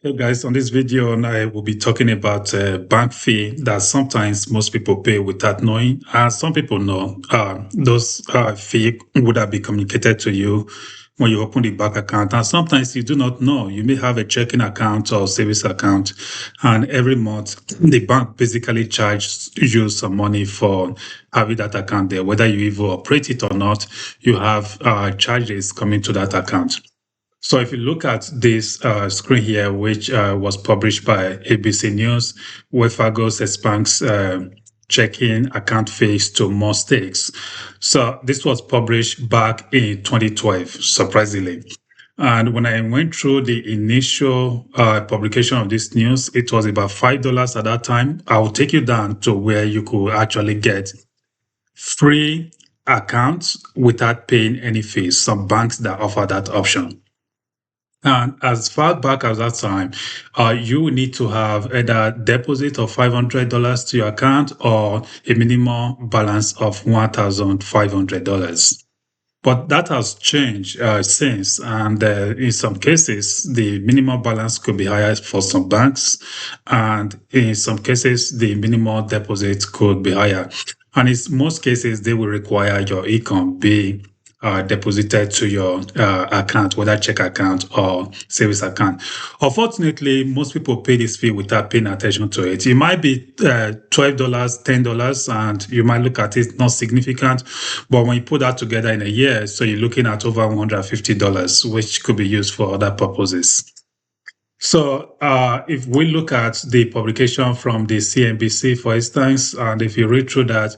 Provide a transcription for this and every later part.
Hey guys, on this video, I will be talking about bank fee that sometimes most people pay without knowing. Some people know those fee would have been communicated to you when you open the bank account. And sometimes you do not know. You may have a checking account or savings account, and every month the bank basically charges you some money for having that account there. Whether you even operate it or not, you have charges coming to that account. So if you look at this screen here, which was published by ABC News, Wells Fargo sets banks checking account fees to more stakes. So this was published back in 2012, surprisingly. And when I went through the initial publication of this news, it was about $5 at that time. I will take you down to where you could actually get free accounts without paying any fees. Some banks that offer that option. And as far back as that time, you will need to have either deposit of $500 to your account or a minimum balance of $1,500. But that has changed since, and in some cases, the minimum balance could be higher for some banks, and in some cases, the minimum deposit could be higher. And in most cases, they will require your income be deposited to your account, whether check account or savings account. Unfortunately, most people pay this fee without paying attention to it. It might be $12, $10, and you might look at it not significant, but when you put that together in a year, so you're looking at over $150, which could be used for other purposes. So if we look at the publication from the CNBC, for instance, and if you read through that,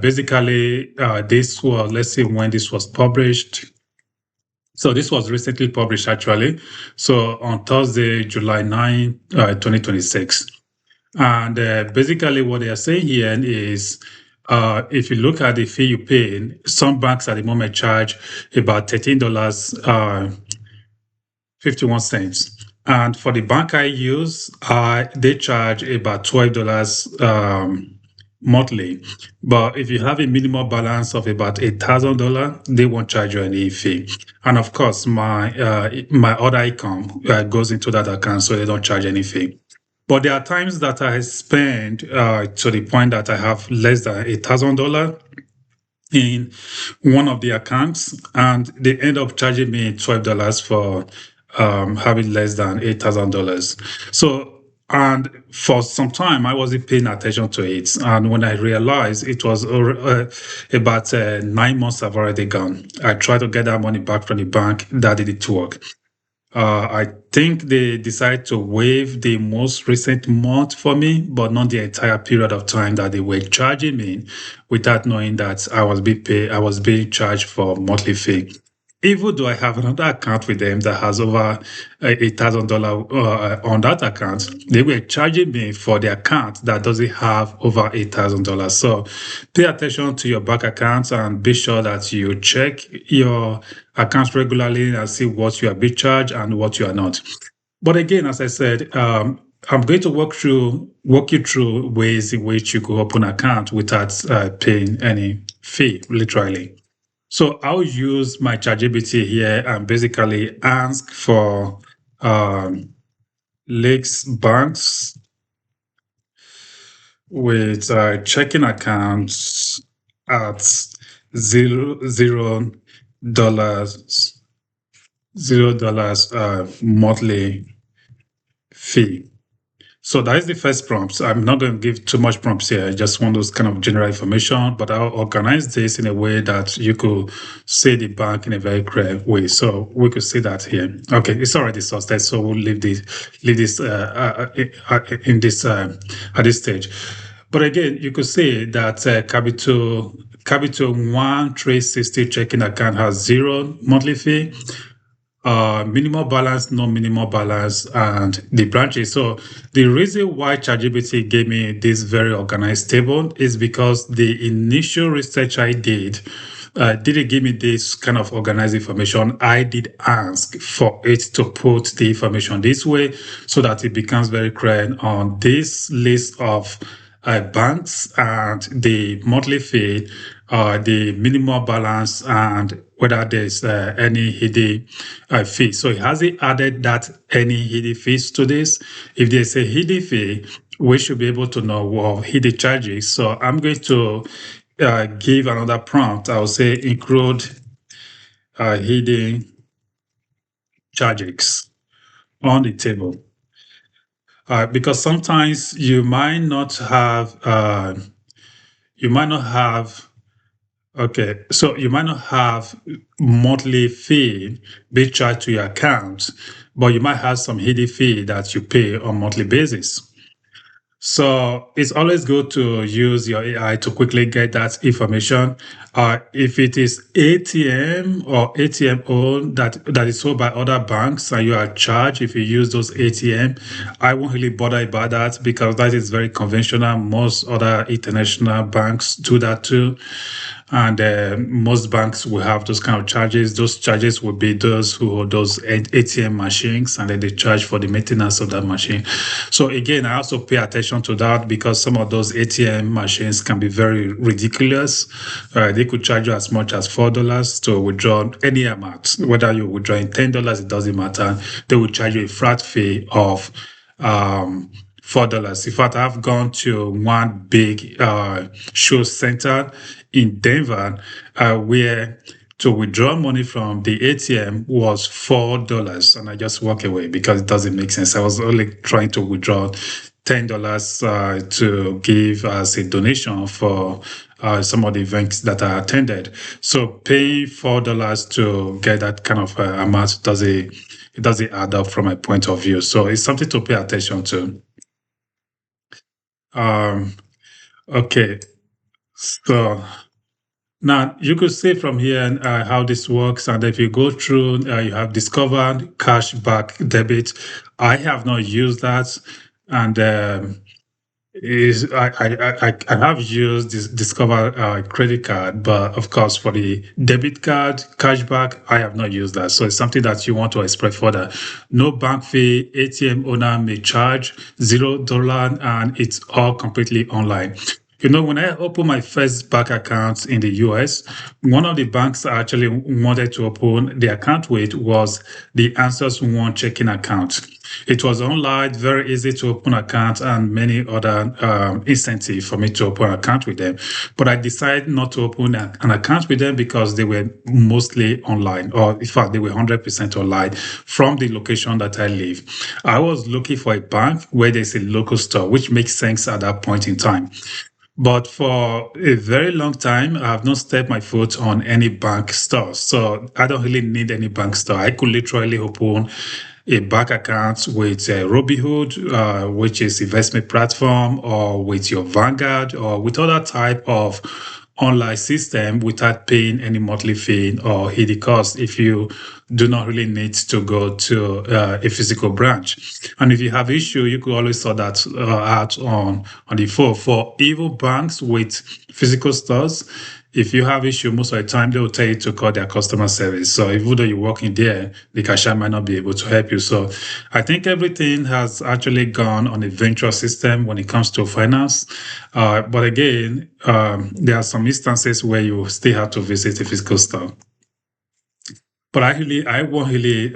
basically this was, let's see when this was published. So this was recently published, actually. So on Thursday, July 9, 2026. And basically what they are saying here is, if you look at the fee you pay, some banks at the moment charge about $13.51. And for the bank I use, they charge about $12 monthly. But if you have a minimum balance of about $8,000, they won't charge you any fee. And of course, my other income goes into that account, so they don't charge any fee. But there are times that I spend to the point that I have less than $8,000 in one of the accounts, and they end up charging me $12 for having less than $8,000. So, and for some time, I wasn't paying attention to it. And when I realized it was about 9 months have already gone, I tried to get that money back from the bank. That didn't work. I think they decided to waive the most recent month for me, but not the entire period of time that they were charging me, without knowing that I was being charged for monthly fee. Even though I have another account with them that has over $8,000 on that account, they were charging me for the account that doesn't have over $8,000. So pay attention to your bank accounts and be sure that you check your accounts regularly and see what you are being charged and what you are not. But again, as I said, I'm going to walk you through ways in which you could open an account without paying any fee, literally. So I'll use my ChatGPT here and basically ask for Lakes banks with checking accounts at $0 monthly fee. So that is the first prompt. I'm not going to give too much prompts here. I just want those kind of general information, but I'll organize this in a way that you could see the bank in a very clear way. So we could see that here. Okay, it's already sorted, so we'll leave this in this at this stage. But again, you could see that Capital 1360 checking account has $0 monthly fee. Minimal balance, no minimal balance, and the branches. So the reason why ChatGPT gave me this very organized table is because the initial research I did didn't give me this kind of organized information. I did ask for it to put the information this way so that it becomes very clear on this list of banks and the monthly fee the minimal balance and whether there's any hidden fee. So it hasn't added that any hidden fees to this. If there's a hidden fee, we should be able to know what hidden charges. So I'm going to give another prompt. I'll say include hidden charges on the table. Because sometimes you might not have okay, so you might not have monthly fee be charged to your account, but you might have some hidden fee that you pay on monthly basis. So it's always good to use your AI to quickly get that information. If it is ATM or ATM owned that is sold by other banks and you are charged if you use those ATM, I won't really bother about that because that is very conventional. Most other international banks do that too. And most banks will have those kind of charges. Those charges will be those who hold those ATM machines, and then they charge for the maintenance of that machine. So again, I also pay attention to that because some of those ATM machines can be very ridiculous. They could charge you as much as $4 to withdraw any amount. Whether you're withdrawing $10, it doesn't matter. They will charge you a flat fee of $4. In fact, I've gone to one big show center in Denver where to withdraw money from the ATM was $4, and I just walk away because it doesn't make sense. I was only trying to withdraw $10 to give as a donation for some of the events that I attended. So paying $4 to get that kind of amount doesn't add up from my point of view. So it's something to pay attention to. Okay, so now you could see from here how this works, and if you go through, you have discovered cashback debit. I have not used that, and is I have used this Discover credit card, but of course for the debit card cashback, I have not used that. So it's something that you want to explore further. No bank fee, ATM owner may charge $0, and it's all completely online. You know, when I opened my first bank account in the US, one of the banks I actually wanted to open the account with was the Answers One checking account. It was online, very easy to open account, and many other incentives for me to open an account with them. But I decided not to open an account with them because they were mostly online, or in fact, they were 100% online from the location that I live. I was looking for a bank where there's a local store, which makes sense at that point in time. But for a very long time, I have not stepped my foot on any bank store. So I don't really need any bank store. I could literally open a bank account with Robinhood, which is investment platform, or with your Vanguard, or with other type of online system without paying any monthly fee or hidden cost if you do not really need to go to a physical branch. And if you have issue, you could always sort that out on the phone. For even banks with physical stores, if you have issue, most of the time they will tell you to call their customer service. So even though you're working there, the cashier might not be able to help you. So I think everything has actually gone on a venture system when it comes to finance. But again, there are some instances where you still have to visit a physical store. But I won't really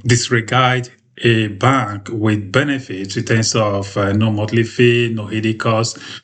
disregard a bank with benefits in terms of no monthly fee, no hidden costs,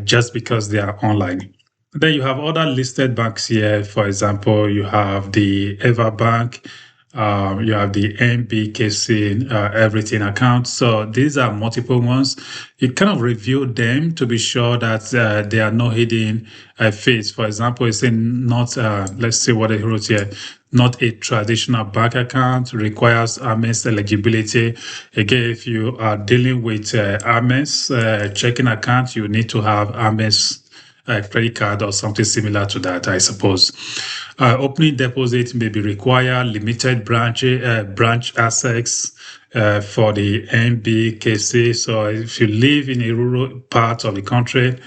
just because they are online. Then you have other listed banks here. For example, you have the Everbank, you have the MBKC Everything account. So these are multiple ones. You kind of review them to be sure that there are no hidden fees. For example, it's in not, let's see what they wrote here, not a traditional bank account, requires Amex eligibility. Again, if you are dealing with Amex checking account, you need to have Amex credit card or something similar to that, I suppose. Opening deposit may be required, limited branch access for the MBKC. So if you live in a rural part of the country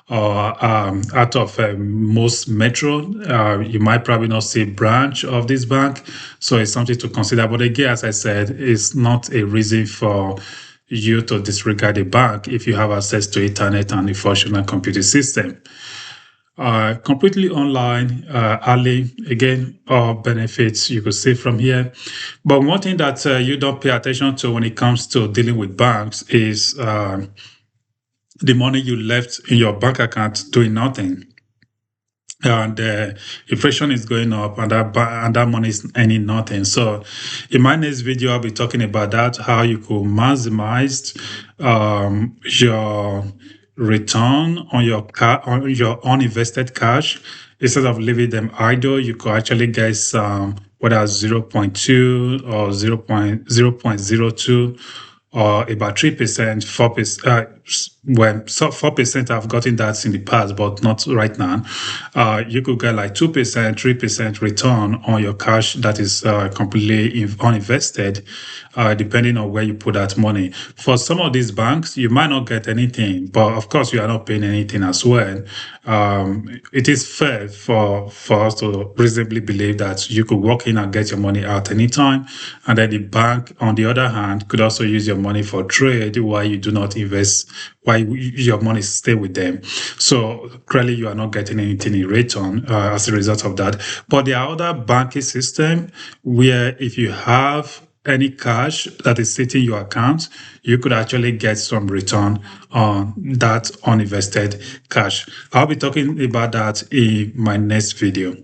or out of most metro, you might probably not see branch of this bank. So it's something to consider. But again, as I said, it's not a reason for you to disregard a bank if you have access to internet and a functional computer system. completely online, early. Again, all benefits you could see from here. But one thing that you don't pay attention to when it comes to dealing with banks is the money you left in your bank account doing nothing. And inflation is going up, and that money is earning nothing. So, in my next video, I'll be talking about that, how you could maximize your return on your uninvested cash. Instead of leaving them idle, you could actually get some, whether 0.2 or 0.02 or about 3%, 4%. When so 4% I've gotten that in the past, but not right now. You could get like 2%, 3% return on your cash that is completely uninvested, depending on where you put that money. For some of these banks, you might not get anything, but of course you are not paying anything as well. It is fair for us to reasonably believe that you could walk in and get your money out anytime, and then the bank, on the other hand, could also use your money for trade while you do not invest, while your money stay with them. So clearly you are not getting anything in return as a result of that. But there are other banking systems where if you have any cash that is sitting in your account, you could actually get some return on that uninvested cash. I'll be talking about that in my next video.